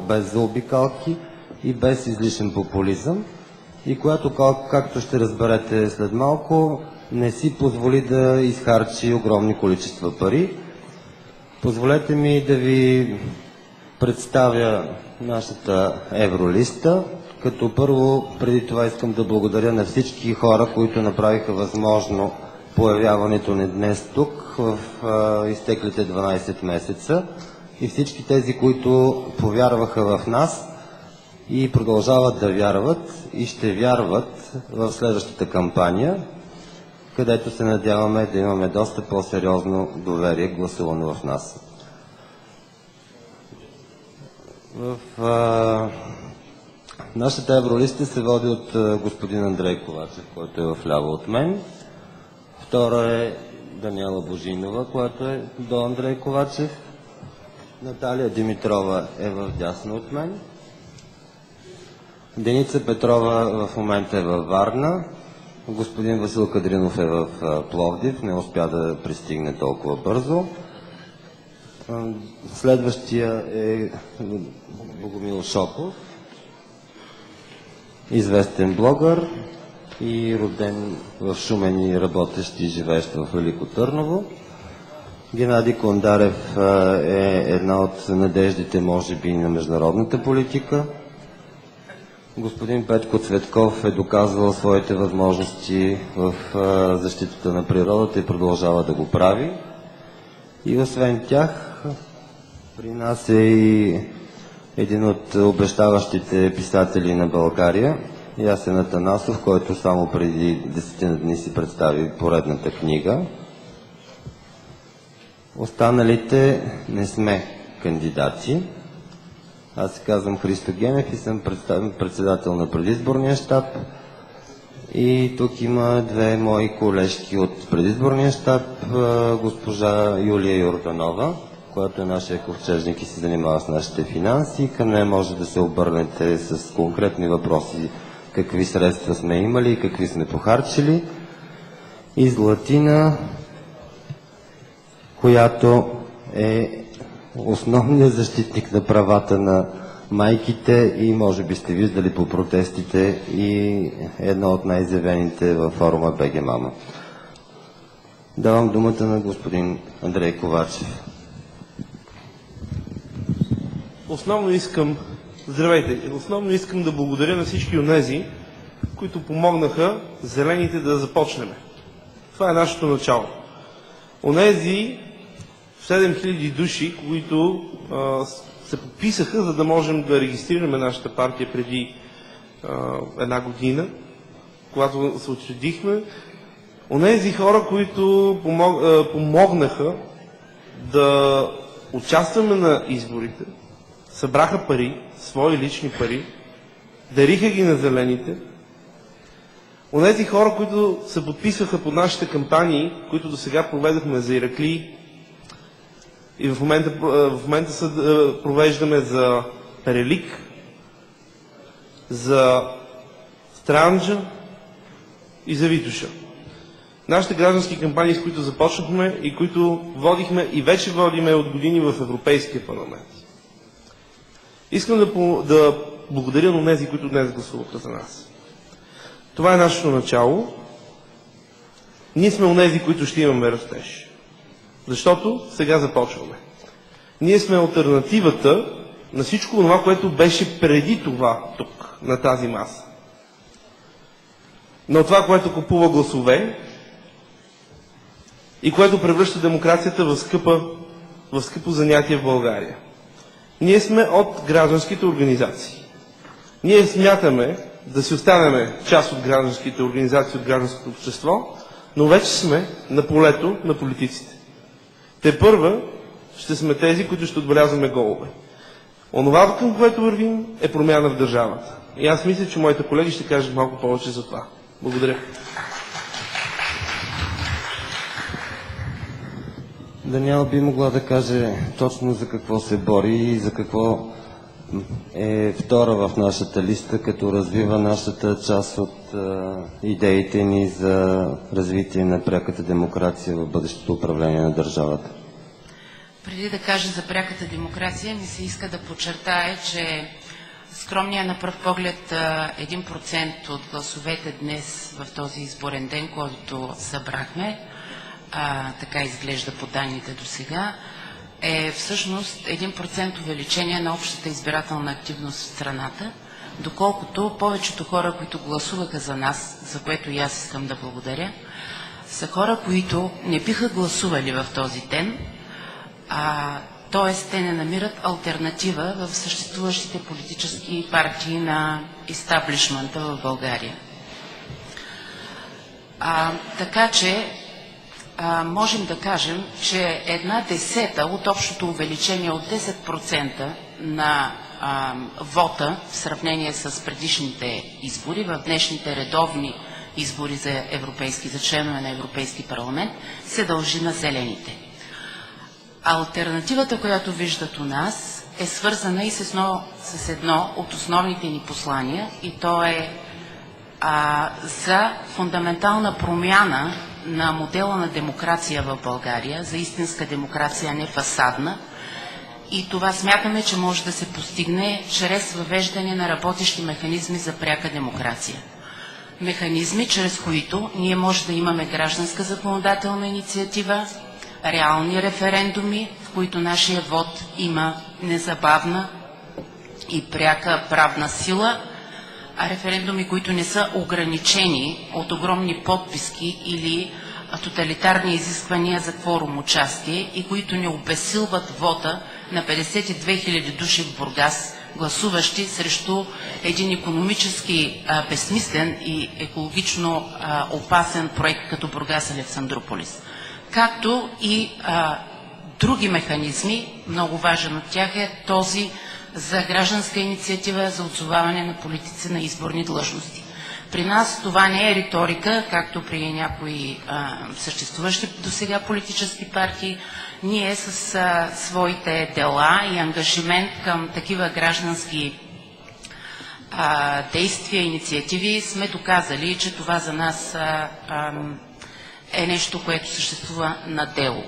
без заобикалки и без излишен популизъм, и която, както ще разберете след малко, не си позволи да изхарчи огромни количества пари. Позволете ми да ви представя нашата евролиста, като първо, преди това искам да благодаря на всички хора, които направиха възможно появяването ни днес тук в изтеклите 12 месеца, и всички тези, които повярваха в нас и продължават да вярват и ще вярват в следващата кампания, където се надяваме да имаме доста по-сериозно доверие гласувано в нас. Нашата евролиста се води от господин Андрей Ковачев, който е вляво от мен. Втора е Даниела Божинова, която е до Андрей Ковачев. Наталия Димитрова е вдясно от мен. Деница Петрова в момента е във Варна. Господин Васил Кадринов е в Пловдив, не успя да пристигне толкова бързо. Следващия е Богомил Шопов, известен блогър и роден в Шумен и работещ и живеещ в Велико Търново. Геннадий Кондарев е една от надеждите, може би, на международната политика. Господин Петко Цветков е доказвал своите възможности в защитата на природата и продължава да го прави. И освен тях, при нас е и един от обещаващите писатели на България, Ясен Атанасов, който само преди 10 дни си представи поредната книга. Останалите не сме кандидати. Аз се казвам Христо Генев и съм председател на предизборния щаб. И тук има две мои колежки от предизборния щаб, госпожа Юлия Йорданова, която е нашия ковчежник и се занимава с нашите финанси. Към нея може да се обърнете с конкретни въпроси, какви средства сме имали и какви сме похарчили. И Златина, която е основният защитник на правата на майките и може би сте виждали по протестите и едно от най-изявените във форума БГ Мама. Давам думата на господин Андрей Ковачев. Здравейте! Основно искам да благодаря на всички онези, които помогнаха зелените да започнем. Това е нашето начало. Онези 7000 души, които се подписаха, за да можем да регистрираме нашата партия преди една година, когато се учредихме. Онези хора, които помогнаха да участваме на изборите, събраха пари, свои лични пари, дариха ги на зелените. Онези хора, които се подписваха под нашите кампании, които до сега проведохме за Ираклий, и в момента се провеждаме за Перелик, за Странджа и за Витоша. Нашите граждански кампании, с които започнахме и които водихме и вече водиме от години в Европейския парламент. Искам да благодаря на тези, които днес гласуваха за нас. Това е нашето начало. Ние сме онези, които ще имаме растеж. Защото сега започваме. Ние сме алтернативата на всичко това, което беше преди това тук, на тази маса. На това, което купува гласове и което превръща демокрацията в скъпо занятие в България. Ние сме от гражданските организации. Ние смятаме да си останем част от гражданските организации, от гражданското общество, но вече сме на полето на политиците. Тепърва ще сме тези, които ще отбелязваме голове. Онова, към което вървим, е промяна в държавата. И аз мисля, че моите колеги ще кажат малко повече за това. Благодаря. Даниел би могла да каже точно за какво се бори и за какво е втора в нашата листа, като развива нашата част от идеите ни за развитие на пряката демокрация в бъдещото управление на държавата. Преди да кажа за пряката демокрация, ми се иска да подчертая, че скромният на пръв поглед 1% от гласовете днес в този изборен ден, който събрахме, така изглежда по данните до сега, е всъщност 1% увеличение на общата избирателна активност в страната, доколкото повечето хора, които гласуваха за нас, за което и аз искам да благодаря, са хора, които не биха гласували в този ден, т.е. те не намират алтернатива в съществуващите политически партии на истаблишмента в България. Така че можем да кажем, че 1/10 от общото увеличение от 10% на вота в сравнение с предишните избори, в днешните редовни избори за членове на Европейски парламент, се дължи на зелените. Алтернативата, която виждат у нас, е свързана и с едно от основните ни послания, и то е за фундаментална промяна на модела на демокрация в България, за истинска демокрация, а не фасадна. И това смятаме, че може да се постигне чрез въвеждане на работещи механизми за пряка демокрация. Механизми, чрез които ние може да имаме гражданска законодателна инициатива, реални референдуми, в които нашия вод има незабавна и пряка правна сила, референдуми, които не са ограничени от огромни подписки или тоталитарни изисквания за кворум участие и които не обезсилват вота на 52 000 души в Бургас, гласуващи срещу един икономически безсмислен и екологично опасен проект като Бургас Александруполис. Както и други механизми, много важен от тях е този за гражданска инициатива за отзоваване на политици на изборни длъжности. При нас това не е риторика, както при някои съществуващи досега политически партии. Ние с своите дела и ангажимент към такива граждански действия, инициативи сме доказали, че това за нас е нещо, което съществува на дело.